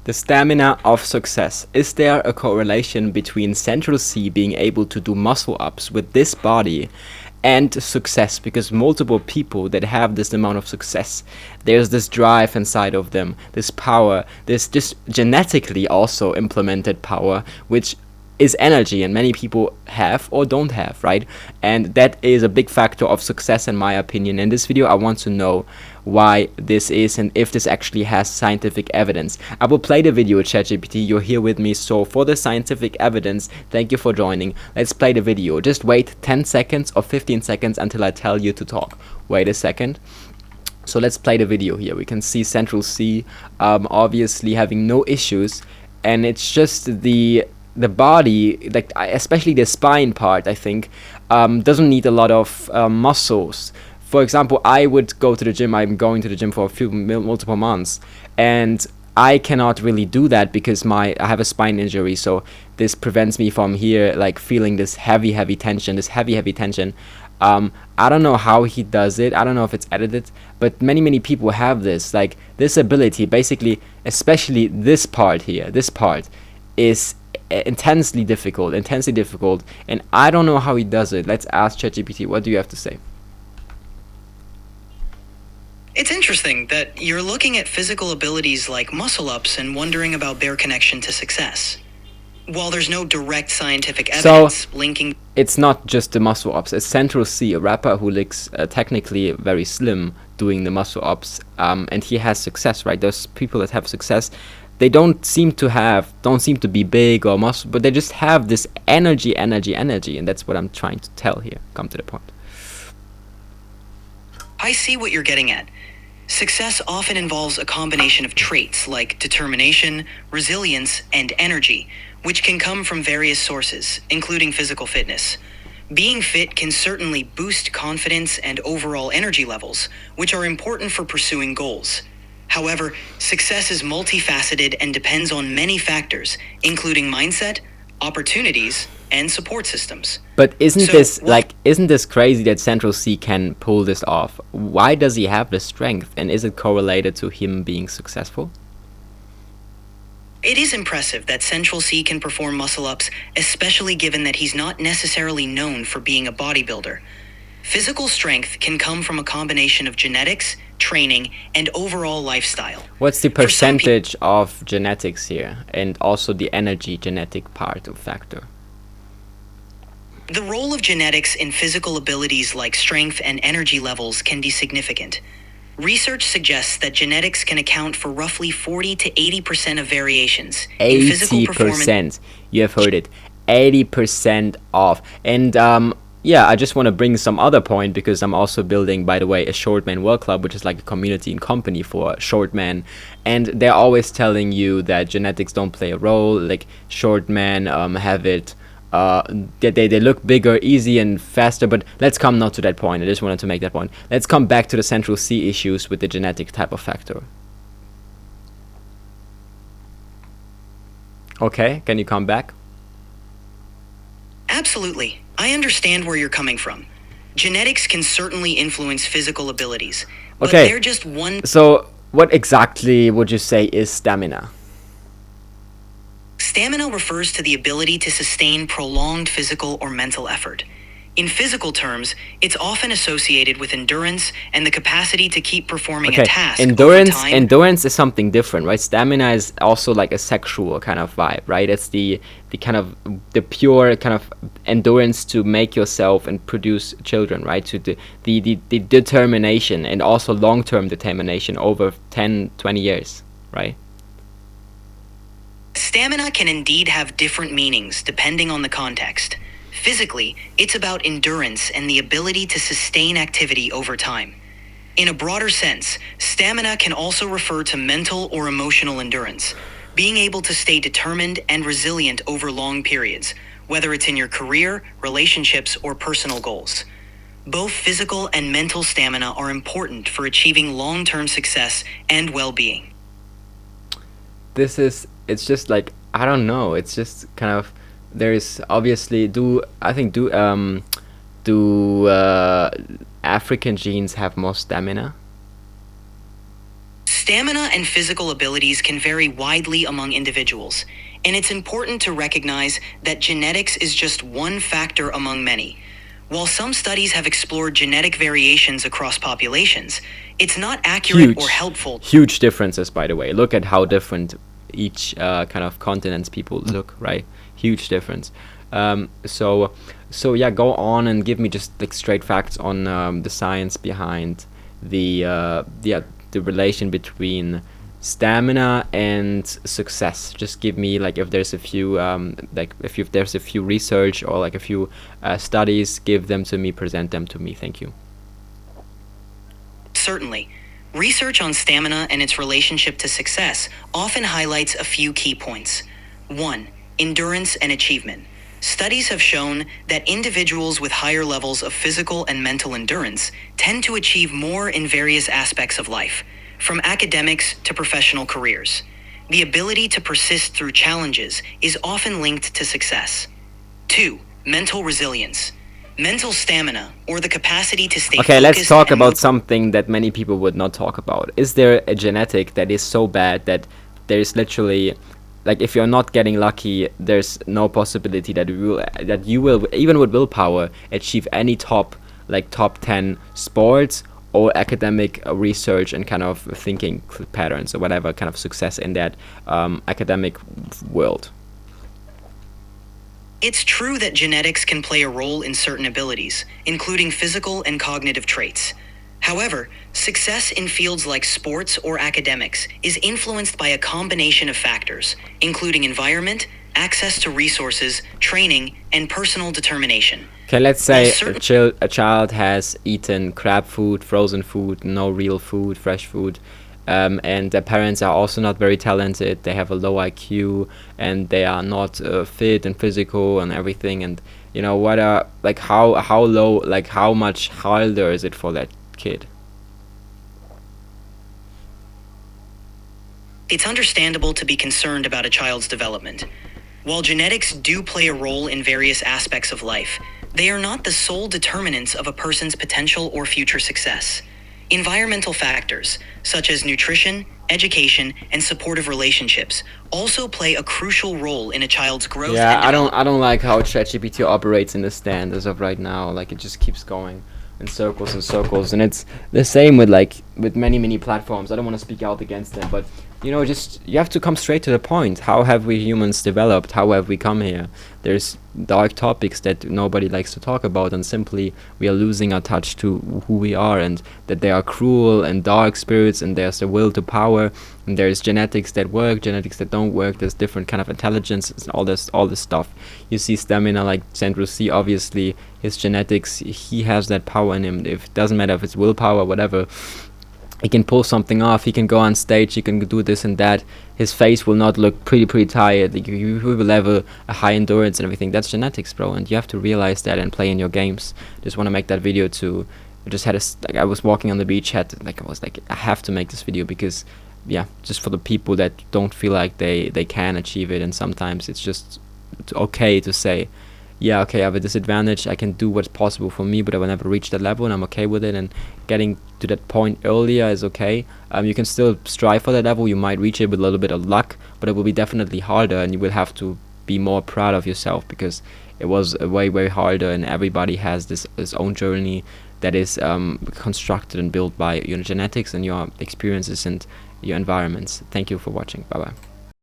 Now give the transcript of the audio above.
The stamina of success. Is there a correlation between Central C being able to do muscle ups with this body and success? Because multiple people that have this amount of success, there's this drive inside of them, this power, this just genetically also implemented power, which is energy, and many people have or don't have, right? And that is a big factor of success in my opinion. In this video I want to know why this is and if this actually has scientific evidence. I will play the video with ChatGPT. You're here with me, so for the scientific evidence, thank you for joining. Let's play the video. Just wait 10 seconds or 15 seconds until I tell you to talk. Wait a second. So let's play the video here. We can see Central C obviously having no issues, and it's just the body, like especially the spine part, I think, doesn't need a lot of muscles. For example, I would go to the gym. I'm going to the gym for multiple months, and I cannot really do that because I have a spine injury. So this prevents me from here, like feeling this heavy tension, I don't know how he does it. I don't know if it's edited, but many people have this, like this ability, basically, especially this part here. This part is intensely difficult, and I don't know how he does it. Let's ask ChatGPT. What do you have to say? It's interesting that you're looking at physical abilities like muscle ups and wondering about their connection to success. While there's no direct scientific evidence linking... It's not just the muscle ups. It's Central C, a rapper who looks technically very slim, doing the muscle ups, and he has success, right? Those people that have success, they don't seem to be big or muscle, but they just have this energy, and that's what I'm trying to tell here. Come to the point. I see what you're getting at. Success often involves a combination of traits like determination, resilience, and energy, which can come from various sources, including physical fitness. Being fit can certainly boost confidence and overall energy levels, which are important for pursuing goals. However, success is multifaceted and depends on many factors, including mindset, opportunities, and support systems. But isn't this crazy that Central C can pull this off? Why does he have the strength, and is it correlated to him being successful? It is impressive that Central C can perform muscle ups, especially given that he's not necessarily known for being a bodybuilder. Physical strength can come from a combination of genetics, training, and overall lifestyle. What's the percentage of genetics here, and also the energy genetic part of factor? The role of genetics in physical abilities like strength and energy levels can be significant. Research suggests that genetics can account for roughly 40 to 80% of variations in physical performance. You have heard it. 80% off. And yeah, I just want to bring some other point, because I'm also building, by the way, a Shortman World Club, which is like a community and company for shortmen, and they're always telling you that genetics don't play a role, like shortmen have it, they look bigger, easy and faster. But let's come not to that point. I just wanted to make that point. Let's come back to the Central C issues with the genetic type of factor. Okay, can you come back? Absolutely. I understand where you're coming from. Genetics can certainly influence physical abilities, but they're just one... So, what exactly would you say is stamina? Stamina refers to the ability to sustain prolonged physical or mental effort. In physical terms, it's often associated with endurance and the capacity to keep performing a task over time. Endurance is something different, right? Stamina is also like a sexual kind of vibe, right? It's the kind of the pure kind of endurance to make yourself and produce children, right? To the determination, and also long-term determination over 10, 20 years, right? Stamina can indeed have different meanings depending on the context. Physically, it's about endurance and the ability to sustain activity over time. In a broader sense, stamina can also refer to mental or emotional endurance, being able to stay determined and resilient over long periods, whether it's in your career, relationships, or personal goals. Both physical and mental stamina are important for achieving long-term success and well-being. It's just like, I don't know, it's just kind of, there's obviously, do African genes have more stamina? Stamina and physical abilities can vary widely among individuals, and it's important to recognize that genetics is just one factor among many. While some studies have explored genetic variations across populations, it's not accurate or helpful. Huge differences, by the way. Look at how different each kind of continent's people look, right? Huge difference. So yeah, go on and give me just like straight facts on the science behind the relation between stamina and success. Just give me like if there's a few if there's a few research or like a few studies, give them to me, present them to me. Thank you. Certainly. Research on stamina and its relationship to success often highlights a few key points. 1. Endurance and achievement. Studies have shown that individuals with higher levels of physical and mental endurance tend to achieve more in various aspects of life, from academics to professional careers. The ability to persist through challenges is often linked to success. 2. Mental resilience. Mental stamina, or the capacity to stay focused. Okay, let's talk about something that many people would not talk about. Is there a genetic that is so bad that there is literally, like, if you're not getting lucky, there's no possibility that you will even with willpower achieve any top 10 sports or academic research and kind of thinking patterns or whatever kind of success in that academic world? It's true that genetics can play a role in certain abilities, including physical and cognitive traits. However, success in fields like sports or academics is influenced by a combination of factors, including environment, access to resources, training, and personal determination. Okay, let's say a child has eaten crap food, frozen food, no real food, fresh food, and their parents are also not very talented. They have a low IQ and they are not fit and physical and everything. And you know what? How low? Like how much harder is it for that kid? It's understandable to be concerned about a child's development. While genetics do play a role in various aspects of life, they are not the sole determinants of a person's potential or future success. Environmental factors, such as nutrition, education, and supportive relationships, also play a crucial role in a child's growth. Yeah, I don't like how ChatGPT operates in the stand as of right now. Like, it just keeps going in circles and circles, and it's the same with many platforms. I don't want to speak out against them, but you know, just you have to come straight to the point. How have we humans developed? How have we come here? There's dark topics that nobody likes to talk about, and simply we are losing our touch to who we are, and that there are cruel and dark spirits, and there's the will to power, and there's genetics that work, genetics that don't work. There's different kind of intelligence, and all this stuff. You see stamina, like Central C, obviously his genetics, he has that power in him. If it doesn't matter if it's willpower, whatever, he can pull something off. He can go on stage, he can do this and that. His face will not look pretty tired. Like, you will have a high endurance and everything. That's genetics, bro, and you have to realize that and play in your games. Just want to make that video to I just had I was walking on the beach, I was like, I have to make this video because yeah, just for the people that don't feel like they can achieve it. And sometimes it's just okay to say, yeah, okay, I have a disadvantage, I can do what's possible for me, but I will never reach that level, and I'm okay with it. And getting to that point earlier is okay. You can still strive for that level, you might reach it with a little bit of luck, but it will be definitely harder, and you will have to be more proud of yourself because it was way harder, and everybody has his own journey that is constructed and built by your genetics and your experiences and your environments. Thank you for watching. Bye bye.